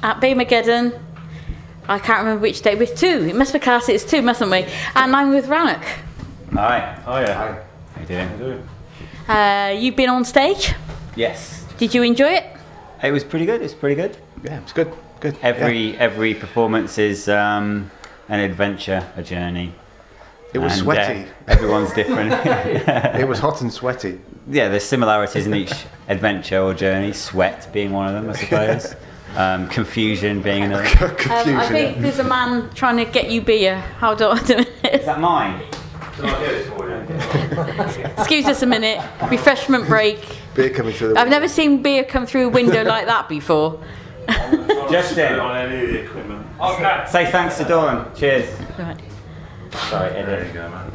at BEERMAGEDDON. I can't remember which day. With two. It must be classed. It's two, mustn't we? And I'm with Rannoch. Hi. Oh yeah. Hi. How you doing? How you doing? You've been on stage. Yes. Did you enjoy it? It was pretty good. It's pretty good. Yeah, it's good. Good. Every performance is an adventure, a journey. It was sweaty. Everyone's different. It was hot and sweaty. Yeah, there's similarities in each adventure or journey. Sweat being one of them, I suppose. Confusion being another. Confusion. I think there's a man trying to get you beer. Hold on a minute. Is that mine? Excuse us a minute. Refreshment break. Beer coming through the I've never seen beer come through a window like that before. Justin. On any of the equipment. Okay. Say thanks to Dawn. Cheers. Right. Sorry, There Eddie. you go, man.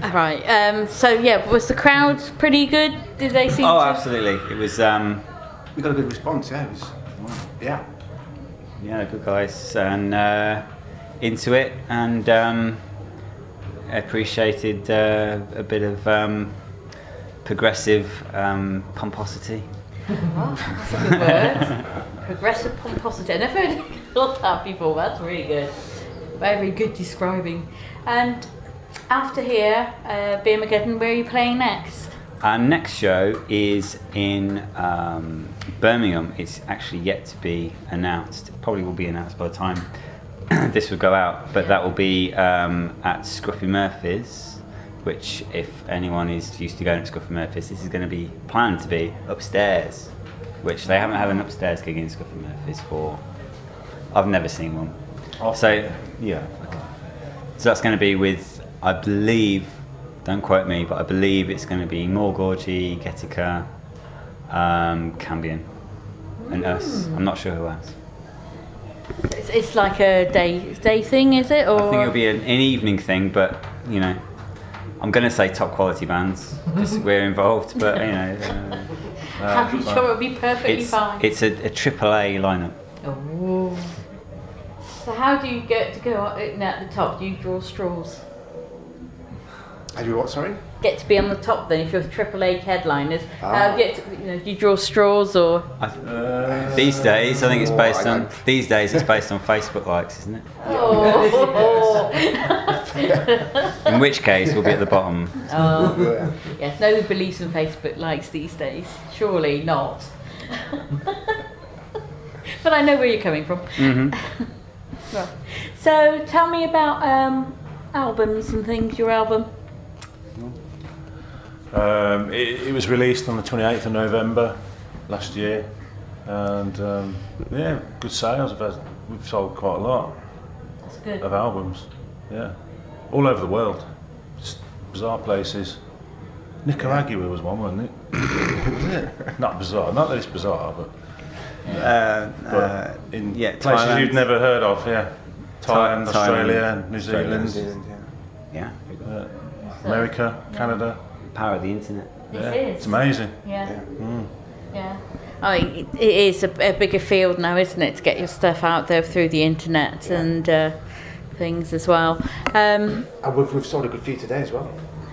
All right. So yeah, was the crowd pretty good? Did they seem? Oh, to... absolutely. It was. We got a good response. Yeah, it was. Yeah. Yeah, good guys, and into it, and appreciated a bit of progressive pomposity. Oh, that's a good word. Progressive pomposity. I never heard that before. That's really good. Very good describing. And after here, BEERMAGEDDON, where are you playing next? Our next show is in Birmingham. It's actually yet to be announced. It probably will be announced by the time this will go out, but that will be at Scruffy Murphy's, which, if anyone is used to going to Scruffy Murphy's, this is going to be planned to be upstairs, which they haven't had an upstairs gig in Scruffy Murphy's for. I've never seen one. So yeah, so that's going to be with, I believe, don't quote me, but I believe it's going to be Morgorgy, Getica, Cambion, and us. I'm not sure who else. It's like a day thing, is it? Or I think it'll be an evening thing, but you know, I'm going to say top quality bands because we're involved, but you know. I'm sure it'll be perfectly fine. It's a AAA lineup. Oh. So how do you get to go at the top? Do you draw straws? How do you what? Sorry. Get to be on the top then if you're AAA headliners. Do you draw straws or? These days, I think it's based on. These days, it's based on Facebook likes, isn't it? Oh. In which case, we'll be at the bottom. Oh. Yes. Nobody believes in Facebook likes these days. Surely not. But I know where you're coming from. Mm-hmm. Right. So tell me about albums and things. Your album. It was released on the 28th of November last year, and yeah, good sales. We've sold quite a lot That's good. of albums. Yeah, all over the world, just bizarre places. Nicaragua was one, wasn't it? Was it? Not bizarre. Not that it's bizarre, but in places Thailand. you've never heard of. Yeah, Thailand, Australia, New Australia, Zealand, Yeah. America, Canada. Power of the internet. Yeah, It is. it's amazing. Yeah. Yeah. I mean, it is a bigger field now, isn't it, to get your stuff out there through the internet and things as well. And we've sold a good few today as well.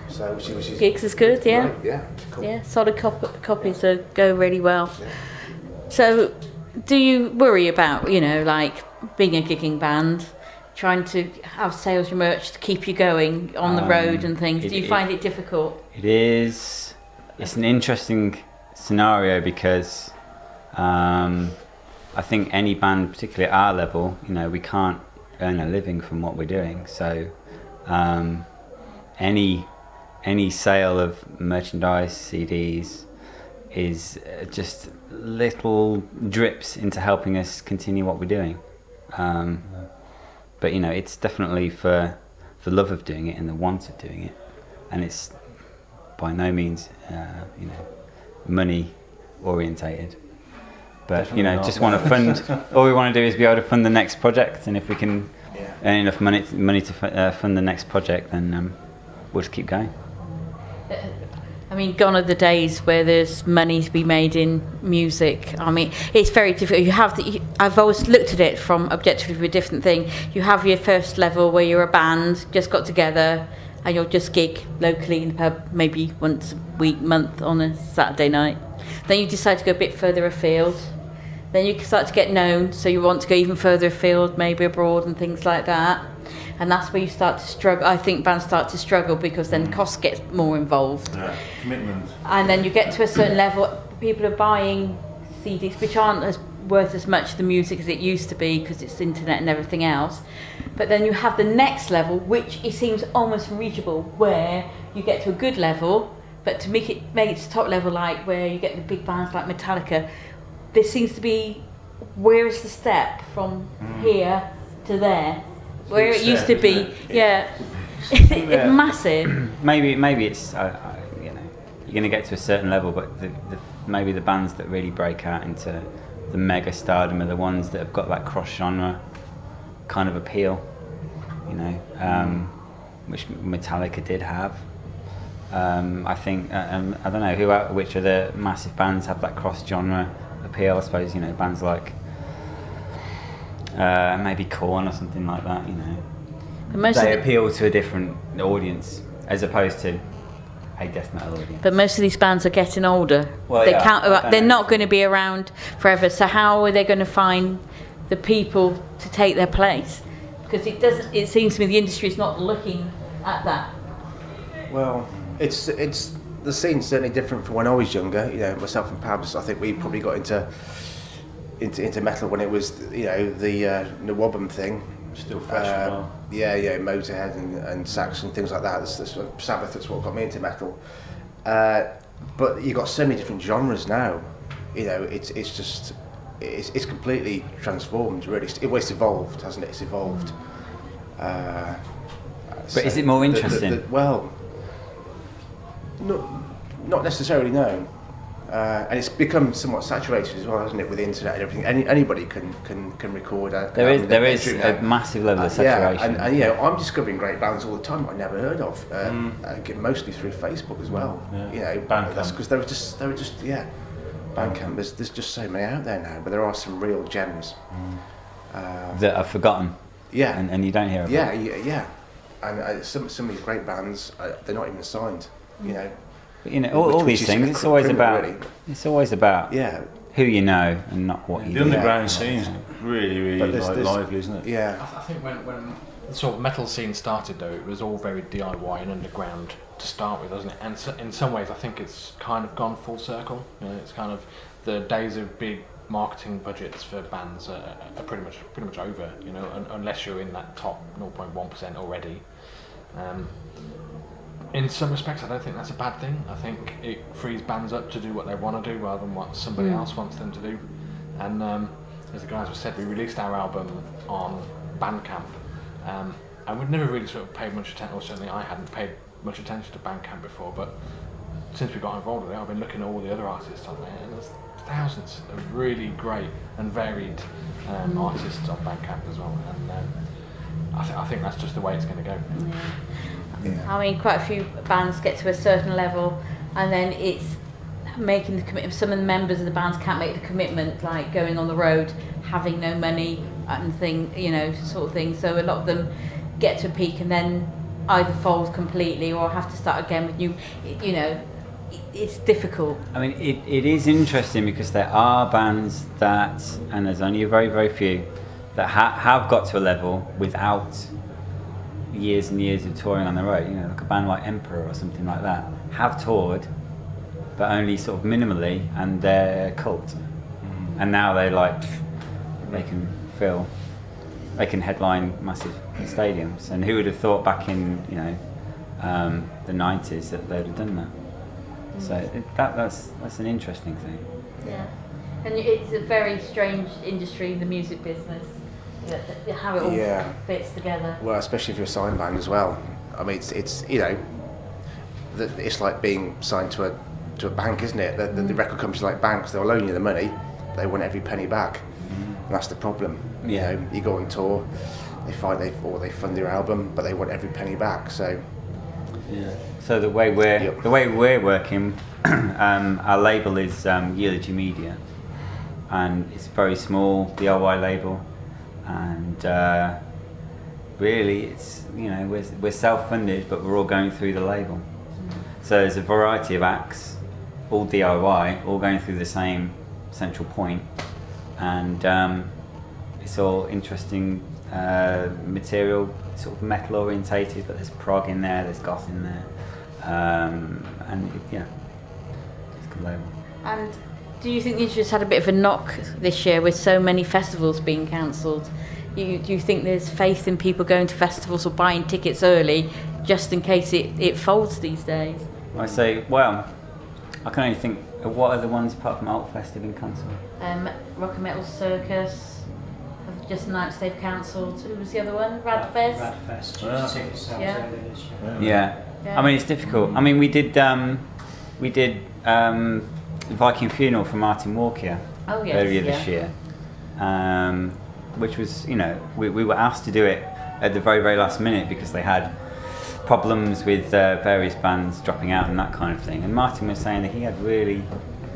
So which is Gigs is good, yeah. Right, yeah. Cool. Yeah, solid copies go really well. Yeah. So, do you worry about, like being a gigging band, trying to have sales your merch to keep you going on the road and things? Do you find it difficult? It is. It's an interesting scenario because I think any band, particularly at our level, we can't earn a living from what we're doing. So any sale of merchandise, CDs, is just little drips into helping us continue what we're doing. But it's definitely for the love of doing it and the want of doing it, and it's by no means money orientated. But just want to fund. All we want to do is be able to fund the next project, and if we can earn enough money to fund the next project, then we'll just keep going. I mean, gone are the days where there's money to be made in music. I mean, it's very difficult. I've always looked at it from objectively a different thing. You have your first level where you're a band, just got together, and you'll just gig locally in the pub maybe once a week, month on a Saturday night. Then you decide to go a bit further afield. Then you start to get known, so you want to go even further afield, maybe abroad and things like that. And that's where you start to struggle. I think bands start to struggle because then costs get more involved. Yeah, commitment. And then you get to a certain level, people are buying CDs, which aren't as worth as much the music as it used to be because it's internet and everything else. But then you have the next level, which it seems almost reachable, where you get to a good level, but to make it to top level, like where you get the big bands like Metallica, there seems to be, where is the step from here to there? Where it used to be, it's massive. Maybe it's you know, you're going to get to a certain level, but maybe the bands that really break out into the mega stardom are the ones that have got that cross genre kind of appeal, you know, which Metallica did have. I think I don't know which of the massive bands have that cross genre appeal. I suppose, you know, bands like maybe Korn or something like that, you know. They appeal to a different audience as opposed to a death metal audience. But most of these bands are getting older. Well, they're not going to be around forever. So how are they going to find the people to take their place? Because it seems to me the industry is not looking at that. Well, it's the scene's certainly different from when I was younger. You know, myself and Pabs, I think we probably got into metal when it was, you know, the Nwabum thing. Still fresh as well. Yeah, Motorhead and Saxon, things like that. That's Sabbath, that's what got me into metal. But you've got so many different genres now. You know, it's completely transformed, really. It's evolved, hasn't it? It's evolved. But is it more interesting? Well, not necessarily, no. And it's become somewhat saturated as well, hasn't it, with the internet and everything. Anybody can record. There is a massive level of saturation. And you know, I'm discovering great bands all the time I never heard of, mostly through Facebook as well. Yeah. You know, Bandcamp. that's because they were just Bandcamp. There's just so many out there now, but there are some real gems that are forgotten. Yeah, and you don't hear about. Yeah. And some of these great bands, they're not even signed. You know. But, you know, all these things. It's always about. Really. It's always about. Yeah. Who you know and not what you The do. underground scene's really there's lively, isn't it? Yeah. I think when the sort of metal scene started, though, it was all very DIY and underground to start with, wasn't it? And so, in some ways, I think it's kind of gone full circle. You know, it's kind of the days of big marketing budgets for bands are pretty much over. You know, unless you're in that top 0.1% already. In some respects, I don't think that's a bad thing. I think it frees bands up to do what they want to do rather than what somebody else wants them to do. And as the guys have said, we released our album on Bandcamp, and we'd never really sort of paid much attention, or certainly I hadn't paid much attention to Bandcamp before, but since we got involved with it, I've been looking at all the other artists on there, and there's thousands of really great and varied artists on Bandcamp as well. And I think that's just the way it's going to go. Yeah. I mean, quite a few bands get to a certain level, and then it's making the commitment. Some of the members of the bands can't make the commitment, like going on the road, having no money and sort of thing. So a lot of them get to a peak and then either fold completely or have to start again with new. You know, it's difficult. I mean, it is interesting because there are bands that, and there's only a very, very few, that have got to a level without years and years of touring on the road. You know, like a band like Emperor or something like that have toured, but only sort of minimally, and they're cult. And now they can headline massive stadiums. And who would have thought back in the 90s that they'd have done that? So that's an interesting thing. Yeah, and it's a very strange industry, the music business. How it all fits together. Well, especially if you're a signed band as well. I mean, it's you know, it's like being signed to a bank, isn't it? The record companies like banks; they'll loan you the money, they want every penny back, and that's the problem. Yeah. You know, you go on tour, they fund your album, but they want every penny back. So. Yeah. So the way we're working, our label is Eulogy Media, and it's a very small DIY label. And really, it's we're self-funded, but we're all going through the label. So there's a variety of acts, all DIY, all going through the same central point, and it's all interesting material, sort of metal orientated, but there's prog in there, there's goth in there, yeah, it's good label. And do you think the industry's had a bit of a knock this year with so many festivals being cancelled? Do you think there's faith in people going to festivals or buying tickets early just in case it folds these days? I say, well, I can only think of what other ones apart from Altfest have been cancelled. Rock and Metal Circus have just announced they've cancelled. Who was the other one? Radfest? Radfest. Ticket sales earlier this year. Yeah. I mean, it's difficult. I mean, we did Viking Funeral for Martin Walker earlier this year, which was, you know, we were asked to do it at the very, very last minute because they had problems with various bands dropping out and that kind of thing. And Martin was saying that he had really,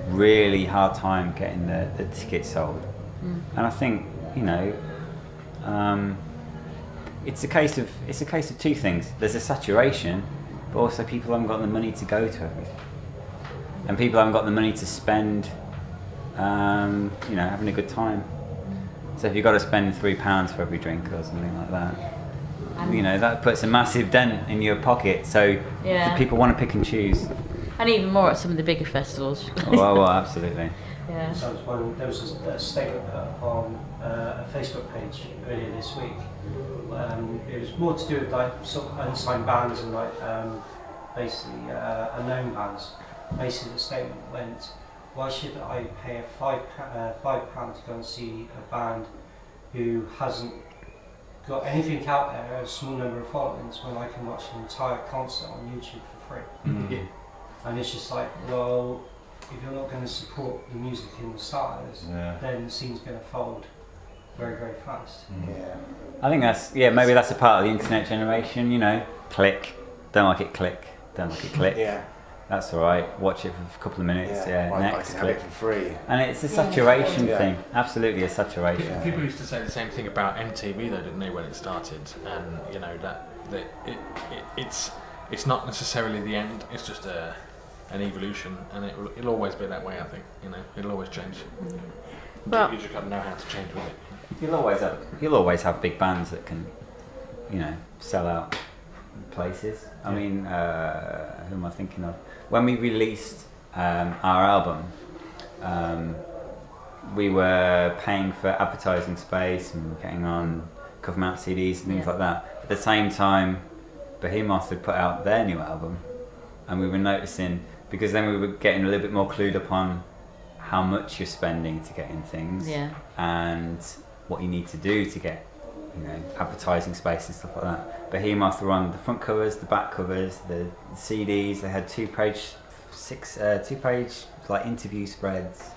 really hard time getting the tickets sold. And I think, you know, it's a case of two things. There's a saturation, but also people haven't got the money to go to everything, and people haven't got the money to spend, you know, having a good time. So if you've got to spend £3 for every drink or something like that, you know, that puts a massive dent in your pocket. So people want to pick and choose. And even more at some of the bigger festivals. Well, absolutely. Yeah. So there was a statement put on a Facebook page earlier this week. It was more to do with like sort of unsigned bands and like basically unknown bands. Basically, the statement went, "Why should I pay £5 to go and see a band who hasn't got anything out there, a small number of followings, when I can watch an entire concert on YouTube for free?" And it's just like, well, if you're not going to support the music in the stars, then the scene's going to fold very, very fast. Yeah. I think maybe that's a part of the internet generation, you know, click, don't like it, click, don't like it, click. Yeah. That's all right. Watch it for a couple of minutes. Well, next, I can click. have it for free. And it's a saturation thing. Absolutely, a saturation. People used to say the same thing about MTV, though, didn't they, when it started? And you know that it's not necessarily the end. It's just an evolution, and it'll always be that way. I think, you know, it'll always change. Well, You just got to know how to change with it. You'll always have big bands that can, you know, sell out places. I mean, who am I thinking of? When we released our album, we were paying for advertising space and getting on cover mount CDs and things like that. At the same time, Behemoth had put out their new album, and we were noticing, because then we were getting a little bit more clued up on how much you're spending to get in things, and what you need to do to get, you know, advertising space and stuff like that. Behemoth were on the front covers, the back covers, the CDs. They had two-page like interview spreads,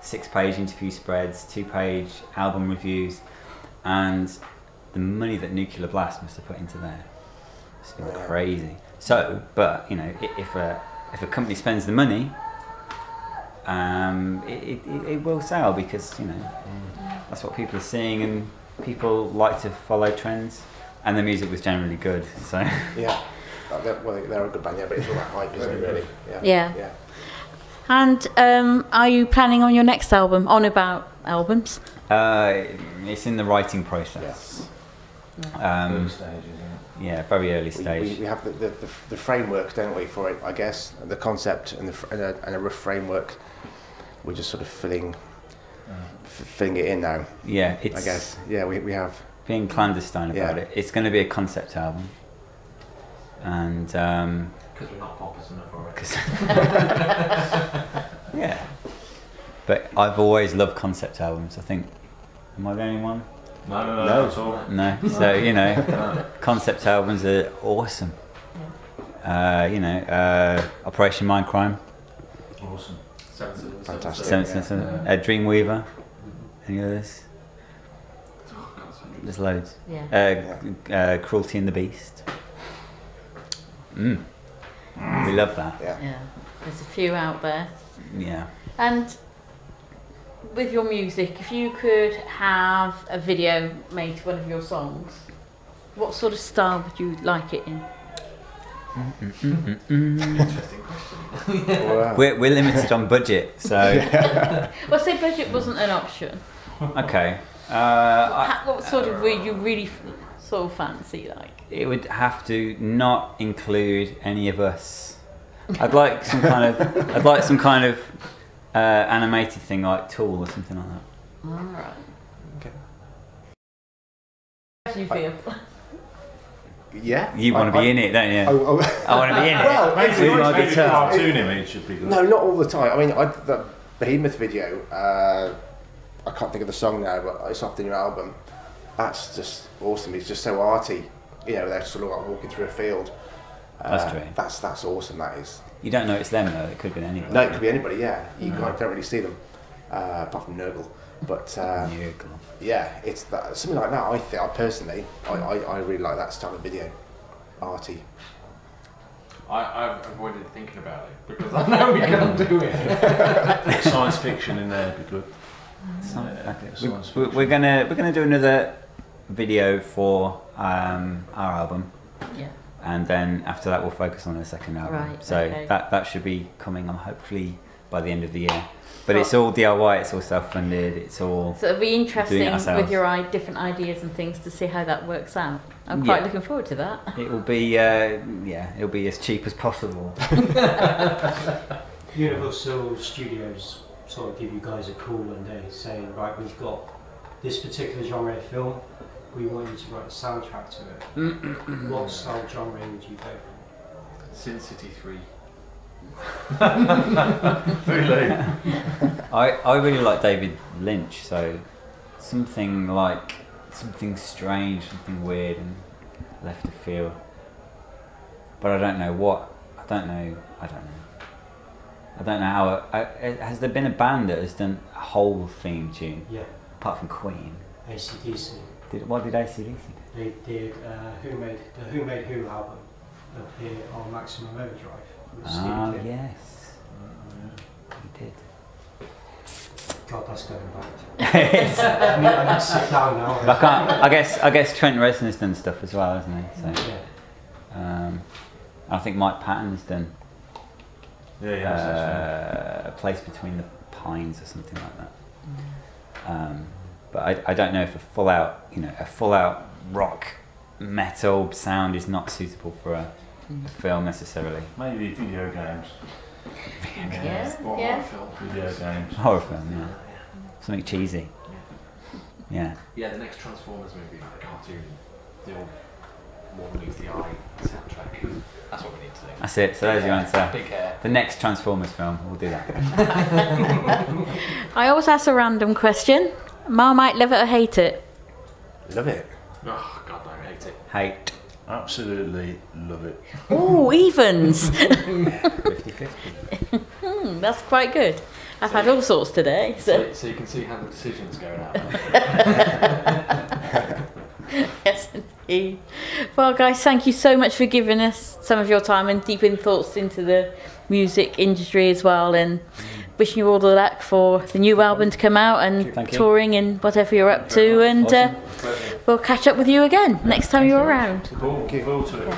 6-page interview spreads, 2-page album reviews, and the money that Nuclear Blast must have put into there, it's been crazy. So, but you know, if a company spends the money, it will sell, because, you know, that's what people are seeing, and people like to follow trends, and the music was generally good. So they're a good band, but it's all that hype, isn't it, really? Yeah. And are you planning on your next album? On about albums? It's in the writing process. Early stage, isn't it? Yeah, very early stage. We have the framework, don't we, for it? I guess the concept and a rough framework. We're just sort of filling it in now. Yeah, I guess. Yeah, we have. Being clandestine about it. It's going to be a concept album, and Because we're not poppers enough for it. Yeah, but I've always loved concept albums. I think. Am I the only one? No, not at all. No. So, you know, concept albums are awesome. You know, Operation Mindcrime. Awesome. Fantastic. Dreamweaver. Any others? There's loads. Cruelty and the Beast. We love that. Yeah. There's a few out there. Yeah. And with your music, if you could have a video made to one of your songs, what sort of style would you like it in? Interesting question. Wow. We're limited on budget, so Well, say budget wasn't an option. Okay. What sort of would you really sort of fancy like? It would have to not include any of us. I'd like some kind of animated thing like Tool or something like that. All right. Okay. How do you feel? Yeah. You want to be in it, don't you? I want to be in it. Well, Maybe With my a guitar. cartoon image should be good. No, not all the time. I mean, the Behemoth video, I can't think of the song now, but it's off the new album. That's just awesome. It's just so arty. You know, they're sort of like walking through a field. That's true. That's awesome. That is. You don't know it's them though. It could have been anybody. No, it could be anybody. Yeah, you don't really see them, apart from Nurgle. But Nurgle. yeah, it's something like that. I personally, I really like that style of video, arty. I've avoided thinking about it because I know we can't do it. Science fiction in there would be good. We're gonna do another video for our album. Yeah. And then after that we'll focus on the second album. Right, So okay. that should be coming on hopefully by the end of the year. But it's all DIY, it's all self-funded, it's all... So it'll be doing it interesting ourselves. with your different ideas and things to see how that works out. I'm quite looking forward to that. It will be, it'll be as cheap as possible. Universal Studios sort of give you guys a call one day saying, right, we've got this particular genre of film, we want you to write a soundtrack to it. What style genre would you go for? Sin City 3. Really? I really like David Lynch, so something strange, something weird and left of field. But I don't know what. I don't know how. Has there been a band that has done a whole theme tune? Yeah, Apart from Queen. AC/DC. What did AC/DC do? They did the Who Made Who album appear on Maximum Overdrive. with Steve Ah, King. yes. He did. God, that's going back. I I need to sit down now. guess Trent Reznor's done stuff as well, hasn't he? So, Yeah. I think Mike Patton's done Yeah. A Place Between the Pines or something like that. But I don't know if a full out rock metal sound is not suitable for a film necessarily. Maybe video games. Yeah. Or Yeah. horror film. Video games. Horror film, yeah. Something cheesy. Yeah. Yeah, the next Transformers movie, the cartoon, the old War Meets the Eye soundtrack. That's what we need to do. That's it. So there's your answer. Big hair. The next Transformers film, we'll do that. I always ask a random question. Marmite, love it or hate it? Love it. Oh, God, I hate it. Hate. Absolutely love it. Oh, evens. 50-50. That's quite good. I've had all sorts today. So. So you can see how the decision's going out. Yes, indeed. Well, guys, thank you so much for giving us some of your time and deep thoughts into the music industry as well. And wishing you all the luck for the new album to come out and Thank you. touring and whatever you're up to. And Awesome. we'll catch up with you again next time you're around. Cool. Cool to it.